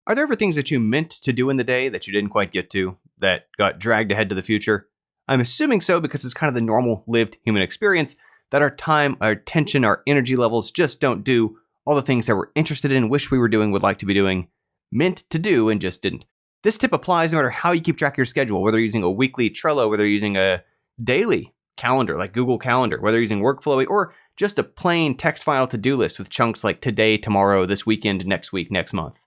Are there ever things that you meant to do in the day that you didn't quite get to, that got dragged ahead to the future? I'm assuming so because it's kind of the normal lived human experience that our time, our attention, our energy levels just don't do all the things that we're interested in, wish we were doing, would like to be doing, meant to do, and just didn't. This tip applies no matter how you keep track of your schedule, whether you're using a weekly Trello, whether you're using a daily calendar like Google Calendar, whether you're using Workflowy, or just a plain text file to-do list with chunks like today, tomorrow, this weekend, next week, next month.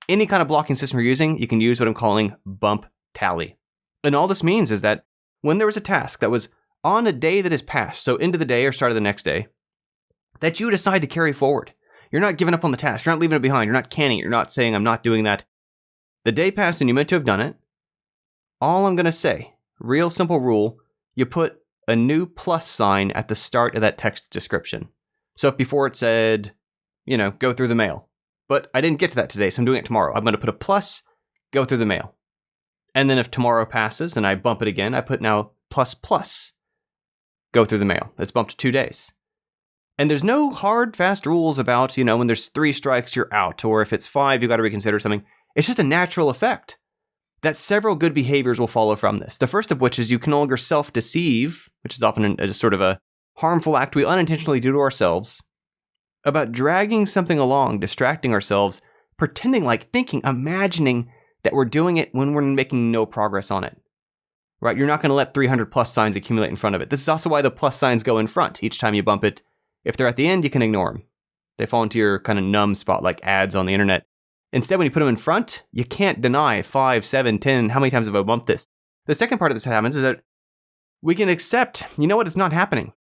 Any kind of blocking system you're using, you can use what I'm calling bump tally. And all this means is that when there was a task that was on a day that is past, so into the day or start of the next day, that you decide to carry forward. You're not giving up on the task. You're not leaving it behind. You're not canning it. You're not saying, I'm not doing that. The day passed and you meant to have done it. All I'm going to say, real simple rule, you put a new plus sign at the start of that text description. So if before it said, go through the mail, but I didn't get to that today, so I'm doing it tomorrow. I'm going to put a plus, go through the mail. And then if tomorrow passes and I bump it again, I put now plus, go through the mail. It's bumped to 2 days. And there's no hard, fast rules about, when there's 3 strikes, you're out. Or if it's 5, you got to reconsider something. It's just a natural effect that several good behaviors will follow from this. The first of which is you can no longer self-deceive, which is often a sort of a harmful act we unintentionally do to ourselves, about dragging something along, distracting ourselves, pretending like thinking, imagining that we're doing it when we're making no progress on it. Right? You're not going to let 300 plus signs accumulate in front of it. This is also why the plus signs go in front each time you bump it. If they're at the end, you can ignore them. They fall into your kind of numb spot like ads on the internet. Instead, when you put them in front, you can't deny 5, 7, 10, how many times have I bumped this? The second part of this happens is that we can accept, it's not happening.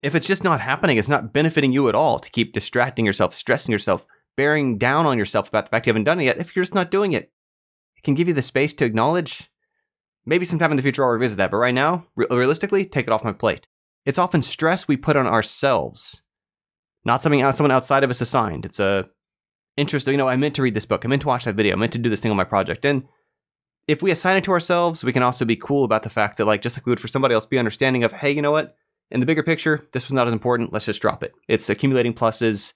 If it's just not happening, it's not benefiting you at all to keep distracting yourself, stressing yourself, bearing down on yourself about the fact you haven't done it yet. If you're just not doing it, it can give you the space to acknowledge. Maybe sometime in the future I'll revisit that, but right now, realistically, take it off my plate. It's often stress we put on ourselves, not something someone outside of us assigned. It's a interest, I meant to read this book, I meant to watch that video, I meant to do this thing on my project. And if we assign it to ourselves, we can also be cool about the fact that, just like we would for somebody else, be understanding of, hey, you know what? In the bigger picture, this was not as important. Let's just drop it. It's accumulating pluses.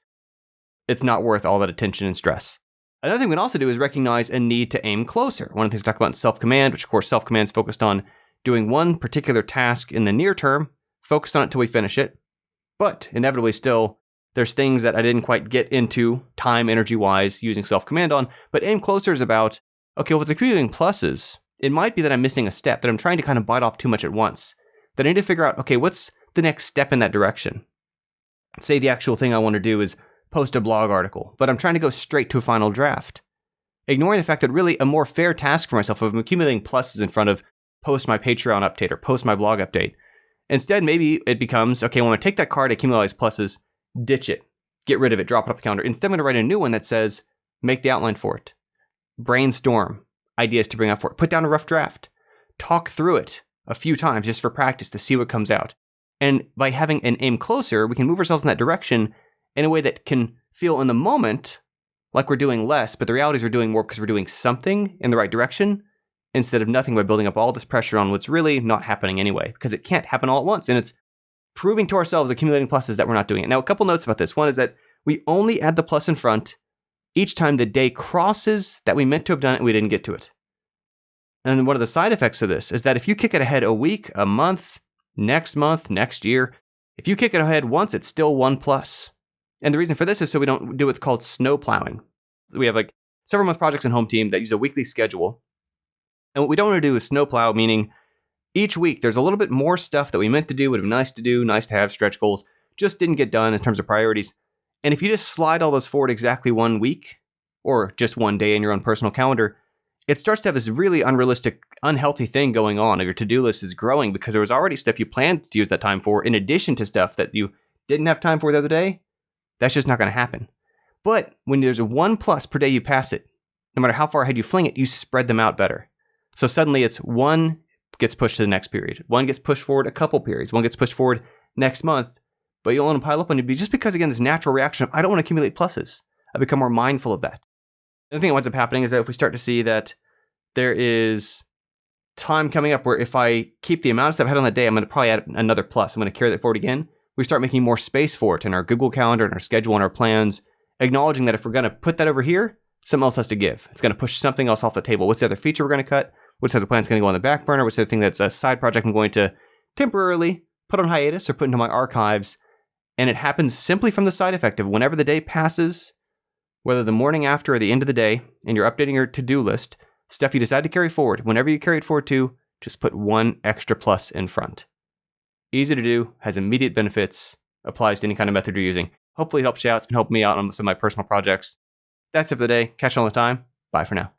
It's not worth all that attention and stress. Another thing we can also do is recognize a need to aim closer. One of the things we talk about in self-command, which of course self-command is focused on doing one particular task in the near term, focused on it until we finish it. But inevitably still, there's things that I didn't quite get into time, energy-wise, using self-command on. But aim closer is about, okay, well, if it's accumulating pluses, it might be that I'm missing a step, that I'm trying to kind of bite off too much at once. That I need to figure out, okay, what's the next step in that direction? Say the actual thing I want to do is post a blog article, but I'm trying to go straight to a final draft. Ignoring the fact that really a more fair task for myself of accumulating pluses in front of post my Patreon update or post my blog update. Instead, maybe it becomes, okay, when I take that card, accumulate these pluses, ditch it, get rid of it, drop it off the calendar. Instead, I'm going to write a new one that says, make the outline for it, brainstorm ideas to bring up for it, put down a rough draft, talk through it a few times just for practice to see what comes out. And by having an aim closer, we can move ourselves in that direction in a way that can feel in the moment like we're doing less, but the reality is we're doing more because we're doing something in the right direction instead of nothing by building up all this pressure on what's really not happening anyway, because it can't happen all at once. And it's proving to ourselves, accumulating pluses, that we're not doing it. Now, a couple notes about this. One is that we only add the plus in front each time the day crosses that we meant to have done it and we didn't get to it. And one of the side effects of this is that if you kick it ahead a week, a month, next year, if you kick it ahead once, it's still 1 plus. And the reason for this is so we don't do what's called snow plowing. We have several month projects in Home Team that use a weekly schedule. And what we don't want to do is snow plow, meaning each week there's a little bit more stuff that we meant to do, would have been nice to do, nice to have, stretch goals, just didn't get done in terms of priorities. And if you just slide all those forward exactly 1 week, or just 1 day in your own personal calendar, it starts to have this really unrealistic, unhealthy thing going on. Your to-do list is growing because there was already stuff you planned to use that time for, in addition to stuff that you didn't have time for the other day. That's just not going to happen. But when there's a 1 plus per day you pass it, no matter how far ahead you fling it, you spread them out better. So suddenly it's 1 gets pushed to the next period. 1 gets pushed forward a couple periods. 1 gets pushed forward next month. But you don't want to pile up on you just because, again, this natural reaction of, I don't want to accumulate pluses. I become more mindful of that. The thing that winds up happening is that if we start to see that there is time coming up where if I keep the amount of stuff I had on that day, I'm going to probably add another plus. I'm going to carry that forward again. We start making more space for it in our Google Calendar, in our schedule, and our plans, acknowledging that if we're going to put that over here, something else has to give. It's going to push something else off the table. What's the other feature we're going to cut? What's the other plan that's going to go on the back burner? What's the other thing that's a side project I'm going to temporarily put on hiatus or put into my archives? And it happens simply from the side effect of whenever the day passes, whether the morning after or the end of the day, and you're updating your to-do list, stuff you decide to carry forward, whenever you carry it forward to, just put one extra plus in front. Easy to do, has immediate benefits, applies to any kind of method you're using. Hopefully it helps you out. It's been helping me out on some of my personal projects. That's it for the day. Catch you all the time. Bye for now.